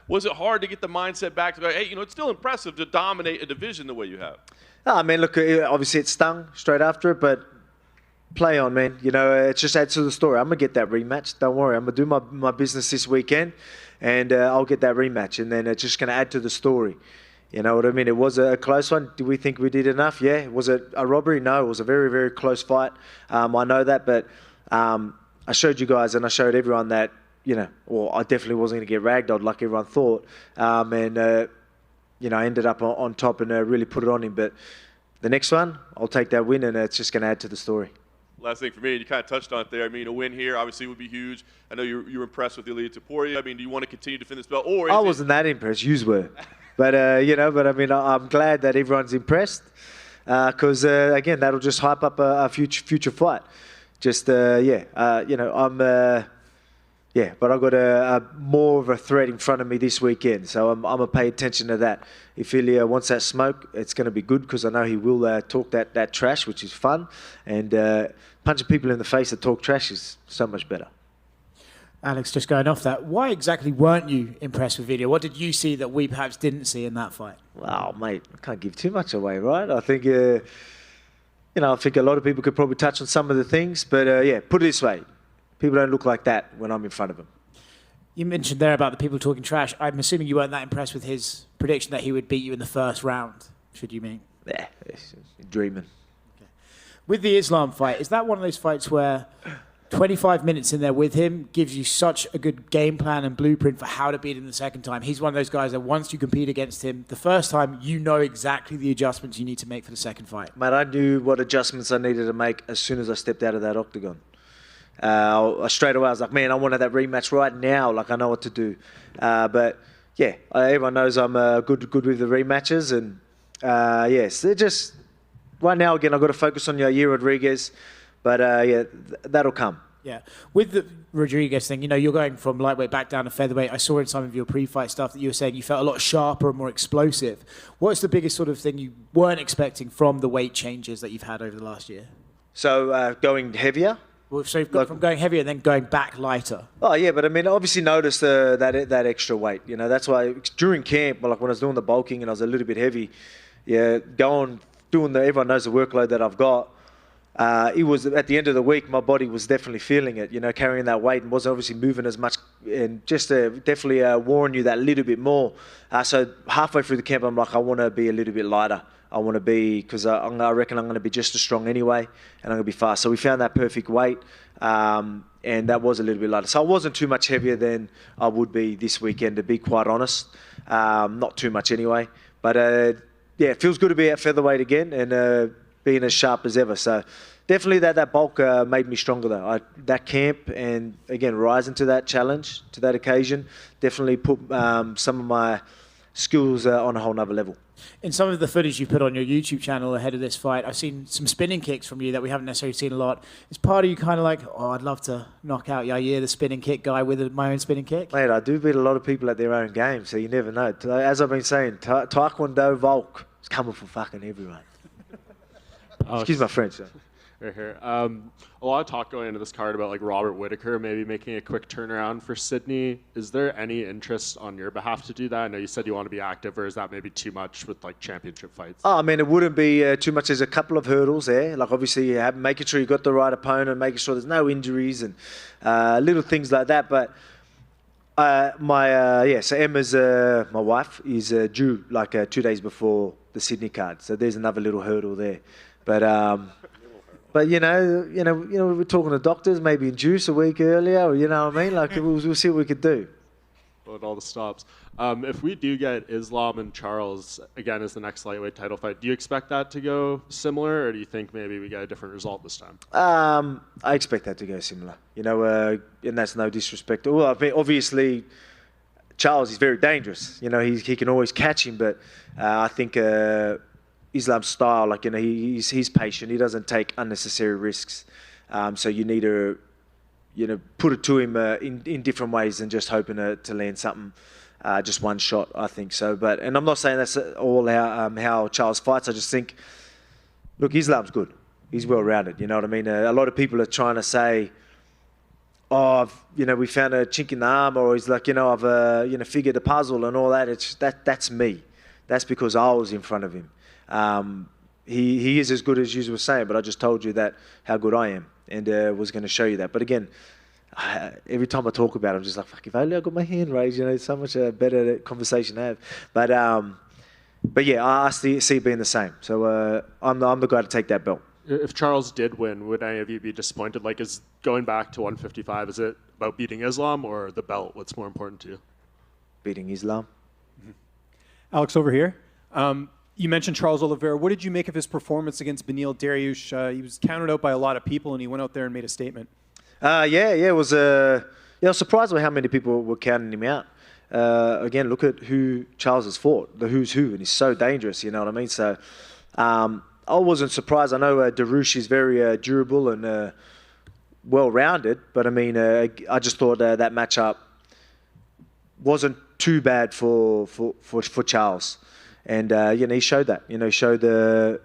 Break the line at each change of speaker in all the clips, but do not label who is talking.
Was it hard to get the mindset back to go, hey, it's still impressive to dominate a division the way you have?
I mean, look, obviously it stung straight after it, but play on, man. It just adds to the story. I'm going to get that rematch. Don't worry. I'm going to do my business this weekend, and I'll get that rematch. And then it's just going to add to the story. You know what I mean? It was a close one. Do we think we did enough? Yeah. Was it a robbery? No. It was a very, very close fight. I know that, but I showed you guys and I showed everyone that, well, I definitely wasn't going to get ragdolled like everyone thought. I ended up on top and really put it on him. But the next one, I'll take that win, and it's just going to add to the story.
Last thing for me, you kind of touched on it there. I mean, a win here obviously would be huge. I know you were impressed with Ilia Topuria. I mean, do you want to continue to defend this belt? Or
I wasn't that impressed. Yous were. But, I mean, I'm glad that everyone's impressed because, again, that'll just hype up a future fight. Just, but I've got more of a threat in front of me this weekend, so I'm going to pay attention to that. If Ilia wants that smoke, it's going to be good because I know he will talk that trash, which is fun, and punching people in the face that talk trash is so much better.
Alex, just going off that, why exactly weren't you impressed with Ilia? What did you see that we perhaps didn't see in that fight?
Well, mate, I can't give too much away, right? I think, I think a lot of people could probably touch on some of the things, but put it this way. People don't look like that when I'm in front of them.
You mentioned there about the people talking trash. I'm assuming you weren't that impressed with his prediction that he would beat you in the first round, should you mean?
Yeah, dreaming.
Okay. With the Islam fight, is that one of those fights where 25 minutes in there with him gives you such a good game plan and blueprint for how to beat him the second time? He's one of those guys that once you compete against him, the first time you know exactly the adjustments you need to make for the second fight.
Mate, I knew what adjustments I needed to make as soon as I stepped out of that octagon. Straight away I was like, man, I wanted that rematch right now. Like, I know what to do. But yeah, everyone knows I'm good with the rematches. And yes, they're just right now, again, I've got to focus on Yair Rodriguez. But that'll come.
Yeah. With the Rodriguez thing, you're going from lightweight back down to featherweight. I saw in some of your pre-fight stuff that you were saying you felt a lot sharper and more explosive. What's the biggest sort of thing you weren't expecting from the weight changes that you've had over the last year?
So going heavier?
Well, so you've got from going heavier and then going back lighter.
Oh, yeah, but I mean, obviously notice that extra weight. That's why during camp, like when I was doing the bulking and I was a little bit heavy, doing everyone knows the workload that I've got. It was at the end of the week, my body was definitely feeling it, carrying that weight and wasn't obviously moving as much, and just definitely warn you that little bit more. So halfway through the camp, I'm like, I want to be a little bit lighter. I want to be, because I reckon I'm going to be just as strong anyway, and I'm going to be fast. So we found that perfect weight, and that was a little bit lighter. So I wasn't too much heavier than I would be this weekend, to be quite honest. Not too much anyway. But it feels good to be at featherweight again and being as sharp as ever. So definitely that bulk made me stronger though. That camp and again rising to that challenge, to that occasion, definitely put some of my skills on a whole nother level.
In some of the footage you put on your YouTube channel ahead of this fight, I've seen some spinning kicks from you that we haven't necessarily seen a lot. Is part of you kind of like, I'd love to knock out Yair, the spinning kick guy, with my own spinning kick?
Mate, I do beat a lot of people at their own game, so you never know. As I've been saying, Taekwondo Volk is coming for fucking everyone. Excuse my French.
Right here. A lot of talk going into this card about like Robert Whittaker maybe making a quick turnaround for Sydney. Is there any interest on your behalf to do that? I know you said you want to be active, or is that maybe too much with like championship fights?
Oh, I mean, it wouldn't be too much. There's a couple of hurdles there. Like obviously, making sure you got the right opponent, making sure there's no injuries and little things like that. But so Emma's my wife is due like 2 days before the Sydney card. So there's another little hurdle there. But you know, we're talking to doctors, maybe induce a week earlier, or you know what I mean? Like we'll see what we could do.
With all the stops. If we do get Islam and Charles again as the next lightweight title fight, do you expect that to go similar, or do you think maybe we get a different result this time?
I expect that to go similar. And that's no disrespect. Well, I mean, obviously, Charles is very dangerous. He can always catch him, but I think Islam's style, he's patient. He doesn't take unnecessary risks. So you need to, put it to him in different ways than just hoping to land something, just one shot, I think so. And I'm not saying that's all how Charles fights. I just think, look, Islam's good. He's well-rounded, you know what I mean? A lot of people are trying to say, oh, we found a chink in the armor, or he's like, I've, figured the puzzle and all that. That's me. That's because I was in front of him. He is as good as you were saying, but I just told you that how good I am, and was going to show you that. But again, every time I talk about it, I'm just like, fuck, if only I got my hand raised, it's so much better conversation to have. But yeah, I see it being the same. So I'm the guy to take that belt.
If Charles did win, would any of you be disappointed? Like, is going back to 155, is it about beating Islam or the belt? What's more important to you?
Beating Islam.
Mm-hmm. Alex, over here. You mentioned Charles Oliveira. What did you make of his performance against Beneil Dariush? He was counted out by a lot of people, and he went out there and made a statement. It
was. I was surprised by how many people were counting him out. Again, look at who Charles has fought, the who's who, and he's so dangerous. You know what I mean? So I wasn't surprised. I know Dariush is very durable and well-rounded, but I mean, I just thought that matchup wasn't too bad for Charles, and he showed that. He showed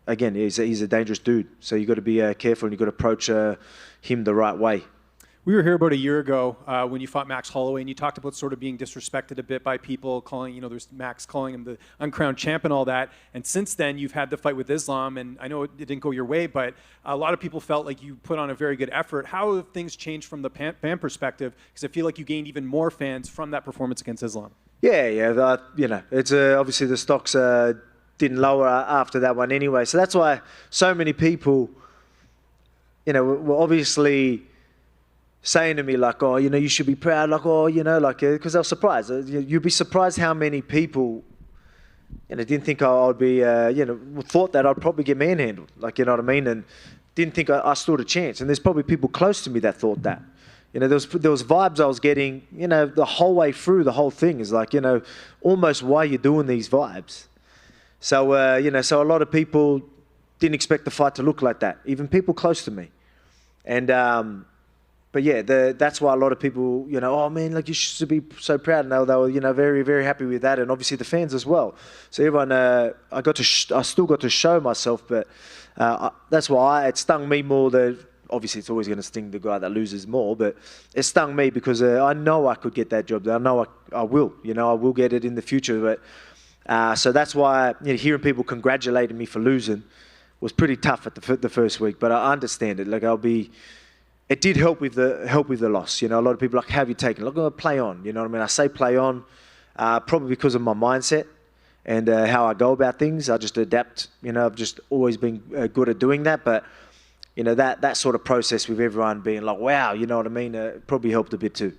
again, he's a dangerous dude. So you got to be careful, and you got to approach him the right way.
We were here about a year ago when you fought Max Holloway, and you talked about sort of being disrespected a bit by people, calling, there's Max calling him the uncrowned champ and all that. And since then, you've had the fight with Islam, and I know it didn't go your way, but a lot of people felt like you put on a very good effort. How have things changed from the fan perspective? Because I feel like you gained even more fans from that performance against Islam.
Yeah. It's obviously the stocks didn't lower after that one anyway. So that's why so many people, were obviously saying to me like, oh, you should be proud, like, oh, because I was surprised. You'd be surprised how many people, didn't think I would be, thought that I'd probably get manhandled, like, you know what I mean, and didn't think I stood a chance. And there's probably people close to me that thought that. There was vibes I was getting, the whole way through the whole thing is like, almost why you're doing these vibes. So, so a lot of people didn't expect the fight to look like that, even people close to me. And, but yeah, that's why a lot of people, oh man, like you should be so proud. And they were, very, very happy with that, and obviously the fans as well. So everyone, I still got to show myself, but that's why it stung me more. Obviously, it's always going to sting the guy that loses more, but it stung me because I know I could get that job. I know I will. I will get it in the future. But so that's why hearing people congratulating me for losing was pretty tough at the first week. But I understand it. Like it did help with the loss. A lot of people are like, how have you taken it? Look, I'm going to play on. You know what I mean? I say play on probably because of my mindset and how I go about things. I just adapt. I've just always been good at doing that. But, that sort of process with everyone being like, wow, you know what I mean? Probably helped a bit too.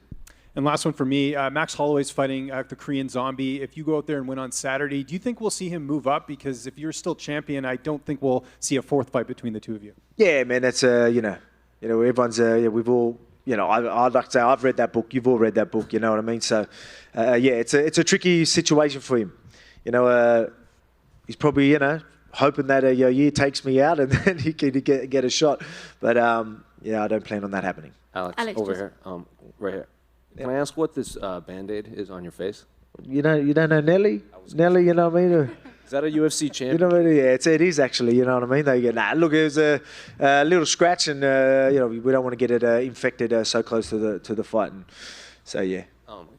And last one for me, Max Holloway's fighting the Korean Zombie. If you go out there and win on Saturday, do you think we'll see him move up? Because if you're still champion, I don't think we'll see a fourth fight between the two of you.
Yeah, man, that's, everyone's, we've all, I'd like to say I've read that book. You've all read that book, you know what I mean? So, it's a tricky situation for him. He's probably, hoping that Yair takes me out and then he can get a shot. But, I don't plan on that happening.
Alex over here, right here. Can I ask what this Band-Aid is on your face?
You don't know Nelly? Nelly, you know what I mean?
Is that a UFC champion?
You know what I mean? Yeah, it is actually, you know what I mean? They go, look, it was a little scratch and, we don't want to get it infected so close to the fight. And so, yeah.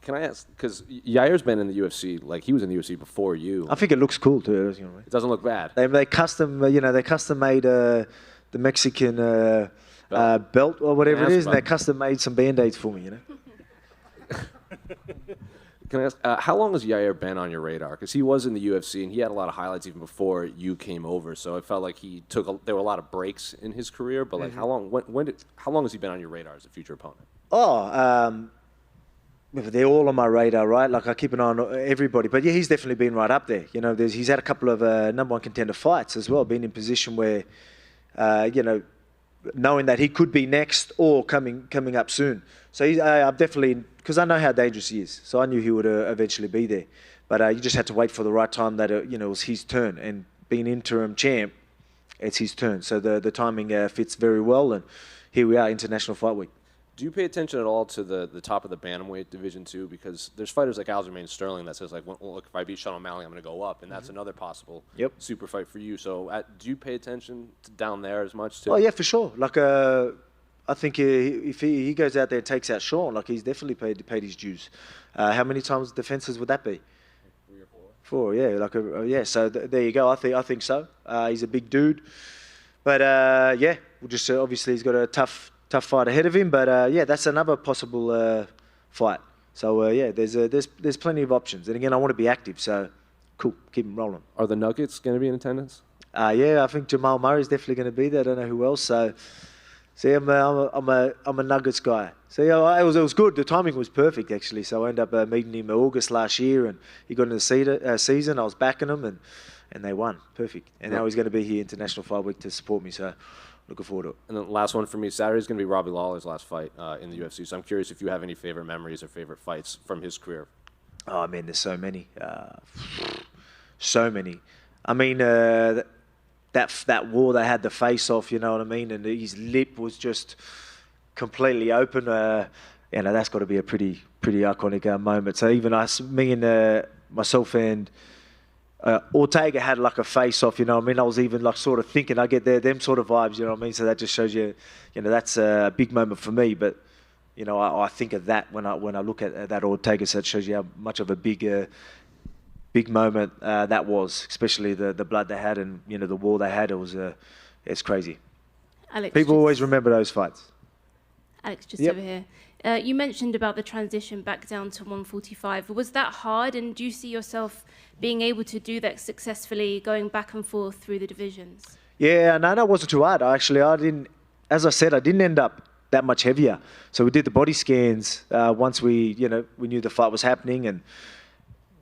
Can I ask, because Yair's been in the UFC, like he was in the UFC before you.
I think it looks cool too.
It doesn't look bad.
They custom, they custom made the Mexican belt or whatever it is, and they custom made some Band-Aids for me,
Can I ask, how long has Yair been on your radar? Because he was in the UFC and he had a lot of highlights even before you came over. So it felt like there were a lot of breaks in his career. But like, how long has he been on your radar as a future opponent?
They're all on my radar, right? Like I keep an eye on everybody. But yeah, he's definitely been right up there. He's had a couple of number one contender fights as well, being in position where, knowing that he could be next or coming up soon. So I'm definitely, because I know how dangerous he is. So I knew he would eventually be there. But you just had to wait for the right time that it was his turn. And being interim champ, it's his turn. So the timing fits very well. And here we are, International Fight Week.
Do you pay attention at all to the top of the bantamweight division too? Because there's fighters like Aljamain Sterling that says like, well, look, if I beat Sean O'Malley, I'm going to go up, and that's another possible super fight for you. So do you pay attention to down there as much too?
Oh yeah, for sure. Like I think if he goes out there and takes out Sean, like he's definitely paid his dues. How many times defenses would that be?
3 or
4,
4.
yeah, yeah. So there you go. I think so. He's a big dude, but yeah, we'll just obviously he's got a tough fight ahead of him. But yeah, that's another possible fight. So yeah, there's plenty of options. And again, I want to be active. So cool, keep them rolling.
Are the Nuggets going to be in attendance?
Yeah, I think Jamal Murray is definitely going to be there. I don't know who else. So, see, I'm a Nuggets guy. So yeah, it was good. The timing was perfect actually. So I ended up meeting him in August last year, and he got in the season. I was backing him, and they won. Perfect. And now he's going to be here International Fight Week to support me. So looking forward to it.
And then last one for me, Saturday is going to be Robbie Lawler's last fight in the UFC. So I'm curious if you have any favorite memories or favorite fights from his career.
Oh man, there's so many. So many. I mean, that war they had the face off, you know what I mean, and his lip was just completely open. You know, that's got to be a pretty iconic moment. So even me and myself and Ortega had like a face off, you know what I mean. I was even like sort of thinking I get them sort of vibes, you know what I mean. So that just shows you, you know, that's a big moment for me. But you know, I think of that when I look at that Ortega. So it shows you how much of a big moment that was, especially the blood they had and, you know, the war they had. It's crazy.
Alex,
people always remember those fights.
Alex, just over here. You mentioned about the transition back down to 145. Was that hard, and do you see yourself being able to do that successfully, going back and forth through the divisions?
Yeah, no, it wasn't too hard. I didn't, as I said, I didn't end up that much heavier. So we did the body scans once we knew the fight was happening, and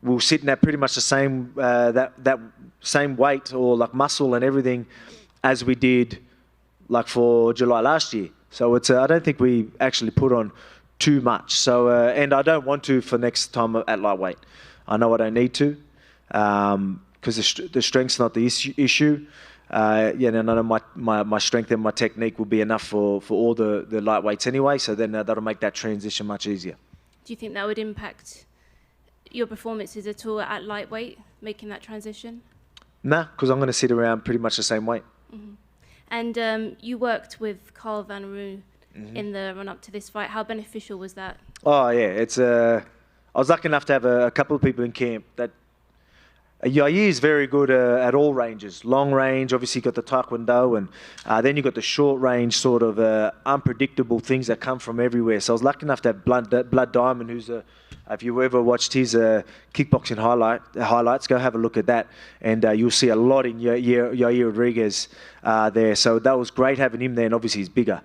we were sitting at pretty much the same that same weight or like muscle and everything as we did like for July last year. So it's I don't think we actually put on too much. So and I don't want to for next time at lightweight. I know I don't need to because the strength's not the issue. Yeah, and I know my strength and my technique will be enough for all the lightweights anyway. So then that'll make that transition much easier.
Do you think that would impact your performances at all at lightweight, making that transition?
Nah, because I'm going to sit around pretty much the same weight.
Mm-hmm. And you worked with Carl Van Rooy in the run-up to this fight. How beneficial was that?
Oh, yeah. It's I was lucky enough to have a couple of people in camp that Yair is very good at all ranges. Long range, obviously you got the Taekwondo, and then you got the short range sort of unpredictable things that come from everywhere. So I was lucky enough to have Blood Diamond, who's if you ever watched his kickboxing highlights, go have a look at that, and you'll see a lot in Yair Rodriguez there. So that was great having him there, and obviously he's bigger.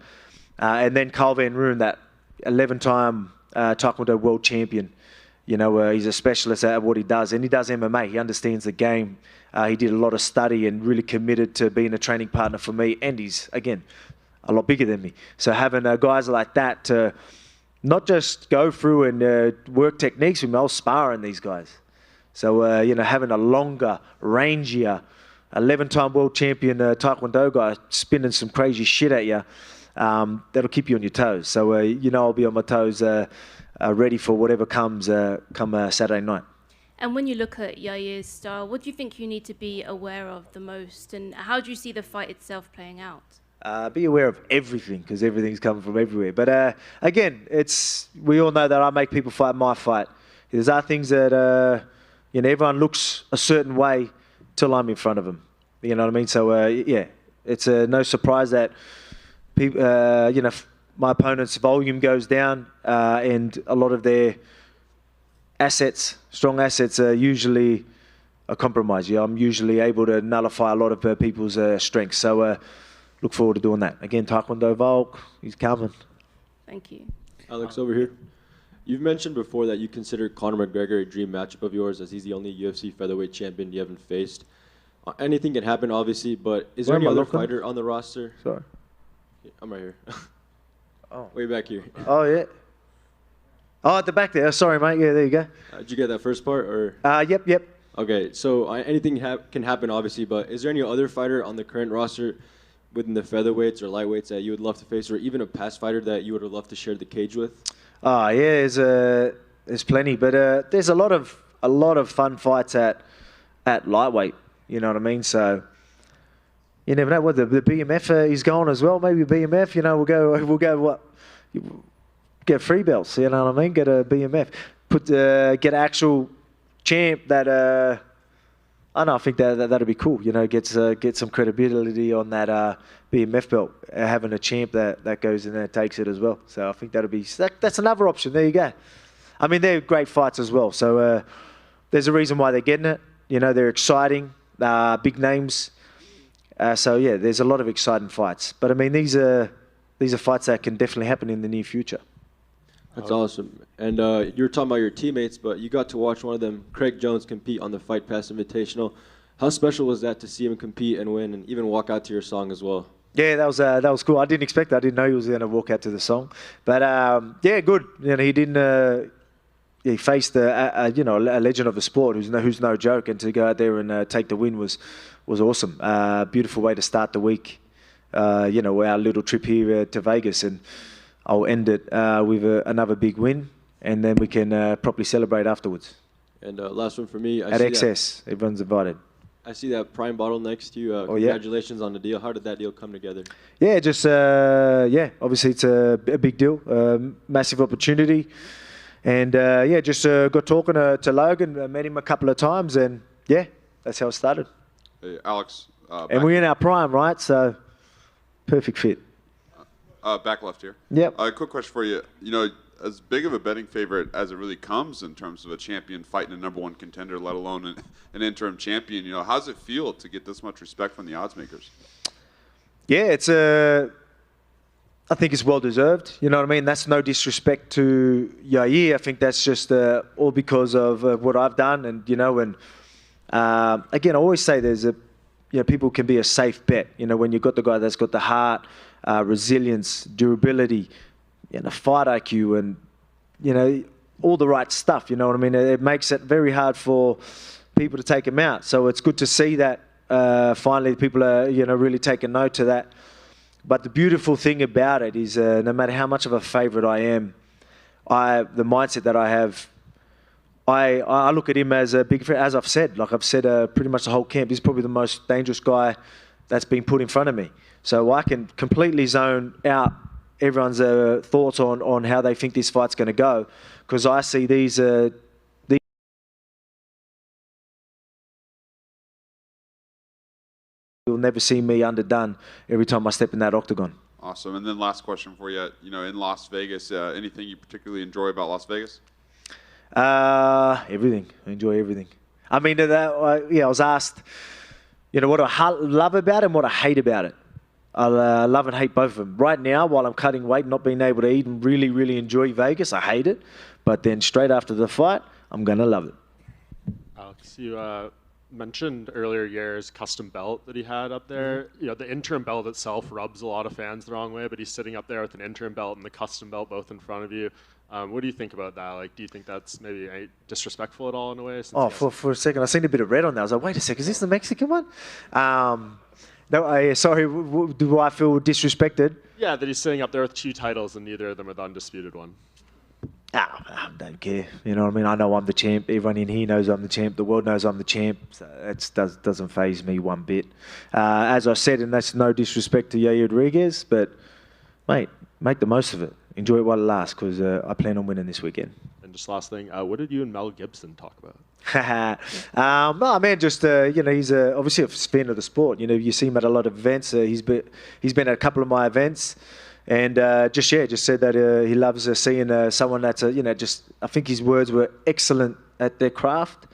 And then Carl Van Rooy, that 11-time Taekwondo world champion. You know, he's a specialist at what he does, and he does MMA. He understands the game. He did a lot of study and really committed to being a training partner for me, and he's, again, a lot bigger than me. So having guys like that to not just go through and work techniques with me, I was sparring these guys. So, you know, having a longer, rangier, 11-time world champion Taekwondo guy spinning some crazy shit at you, that'll keep you on your toes. So, you know, I'll be on my toes ready for whatever comes come Saturday night.
And when you look at Yair's style, what do you think you need to be aware of the most? And how do you see the fight itself playing out?
Be aware of everything, because everything's coming from everywhere. But again, we all know that I make people fight my fight. There's other things that you know, everyone looks a certain way till I'm in front of them. You know what I mean? So yeah, it's no surprise that people, you know, my opponent's volume goes down, and a lot of their strong assets, are usually a compromise. Yeah, I'm usually able to nullify a lot of people's strengths. So look forward to doing that. Again, Taekwondo Volk, he's coming.
Thank you.
Alex, over here. You've mentioned before that you consider Conor McGregor a dream matchup of yours, as he's the only UFC featherweight champion you haven't faced. Anything can happen, obviously, but is there any other fighter on the roster?
Sorry.
Yeah, I'm right here.
Oh.
Way back here.
Oh, yeah. Oh, at the back there. Sorry, mate. Yeah, there you go.
Did you get that first part? Or?
Yep.
Okay, so anything can happen, obviously, but is there any other fighter on the current roster within the featherweights or lightweights that you would love to face, or even a past fighter that you would have loved to share the cage with?
Yeah, there's plenty, but there's a lot of fun fights at lightweight. You know what I mean? So, You never know. What the BMF is going as well. Maybe BMF. You know, we'll go what? Get free belts. You know what I mean? Get a BMF. Get an actual champ that. I know. I think that'd be cool. You know, get some credibility on that BMF belt. Having a champ that goes in there and takes it as well. So I think that's another option. There you go. I mean, they're great fights as well. So there's a reason why they're getting it. You know, they're exciting, big names. So yeah, there's a lot of exciting fights. But I mean, these are fights that can definitely happen in the near future.
That's awesome. And you were talking about your teammates, but you got to watch one of them, Craig Jones, compete on the Fight Pass Invitational. How special was that to see him compete and win, and even walk out to your song as well?
Yeah, that was cool. I didn't expect that. I didn't know he was going to walk out to the song. But yeah, good. You know, he didn't. He faced a legend of the sport who's no joke, and to go out there and take the win was awesome. Beautiful way to start the week. You know, our little trip here to Vegas, and I'll end it with another big win, and then we can properly celebrate afterwards.
And last one for me.
At XS, everyone's invited.
I see that Prime bottle next to you. Congratulations on the deal. How did that deal come together?
Yeah, just obviously it's a big deal, massive opportunity. And just got talking to Logan, met him a couple of times, and yeah, that's how it started.
Hey, Alex.
And we're in our prime, right? So, perfect fit.
Back left here.
Yep.
Quick question for you. You know, as big of a betting favorite as it really comes in terms of a champion fighting a #1 contender, let alone an interim champion, you know, how does it feel to get this much respect from the odds makers? Yeah,
I think it's well deserved. You know what I mean? That's no disrespect to Yair. I think that's just all because of what I've done. And, you know, and again, I always say people can be a safe bet. You know, when you've got the guy that's got the heart, resilience, durability, fight IQ, and, you know, all the right stuff. You know what I mean? It makes it very hard for people to take him out. So it's good to see that finally people are, really taking note to that. But the beautiful thing about it is no matter how much of a favorite I am, the mindset that I have, I look at him as a big friend. As I've said, pretty much the whole camp, he's probably the most dangerous guy that's been put in front of me. So I can completely zone out everyone's thoughts on how they think this fight's going to go, because I see these you'll never see me underdone every time I step in that octagon.
Awesome. And then last question for you. You know, in Las Vegas, anything you particularly enjoy about Las Vegas?
Everything. I enjoy everything. I mean, I was asked, what do I love about it and what I hate about it. I love and hate both of them. Right now, while I'm cutting weight, not being able to eat and really, really enjoy Vegas, I hate it. But then straight after the fight, I'm going to love it.
Alex, you mentioned earlier Yair's custom belt that he had up there. You know, the interim belt itself rubs a lot of fans the wrong way, but he's sitting up there with an interim belt and the custom belt both in front of you. What do you think about that? Like, do you think that's maybe disrespectful at all in a way?
For a second, I seen a bit of red on that. I was like, wait a second, is this the Mexican one? No, sorry, do I feel disrespected?
Yeah, that he's sitting up there with 2 titles and neither of them are the undisputed one.
I don't care. You know what I mean? I know I'm the champ. Everyone in here knows I'm the champ. The world knows I'm the champ. So it doesn't faze me one bit. As I said, and that's no disrespect to Yair Rodriguez, but, mate, make the most of it. Enjoy it while it lasts, because I plan on winning this weekend.
And just last thing, what did you and Mel Gibson talk about?
No, man, just, he's obviously a fan of the sport. You know, you see him at a lot of events. He's been at a couple of my events. And just said that he loves seeing someone that's, I think his words were excellent at their craft.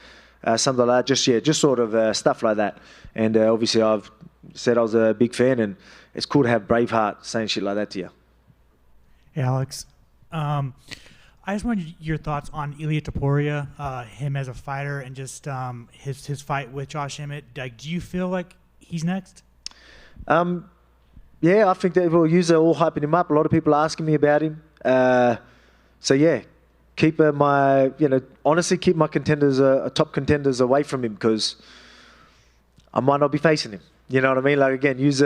Something like that. Just sort of stuff like that. And obviously I've said I was a big fan, and it's cool to have Braveheart saying shit like that to you.
Hey, Alex. I just wanted your thoughts on Ilia Topuria, him as a fighter, and just his fight with Josh Emmett. Like, do you feel like he's next?
Yeah, I think that we'll use it all hyping him up. A lot of people are asking me about him. So yeah, keep honestly keep my contenders, top contenders away from him, because I might not be facing him. You know what I mean? Like, again, use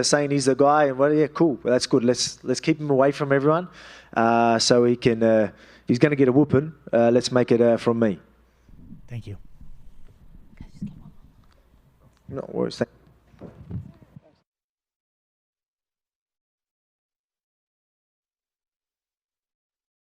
saying he's the guy, and well, yeah, cool. Well, that's good. Let's keep him away from everyone, so he can. He's going to get a whooping. Let's make it from me.
Thank you.
No worries. Thank you.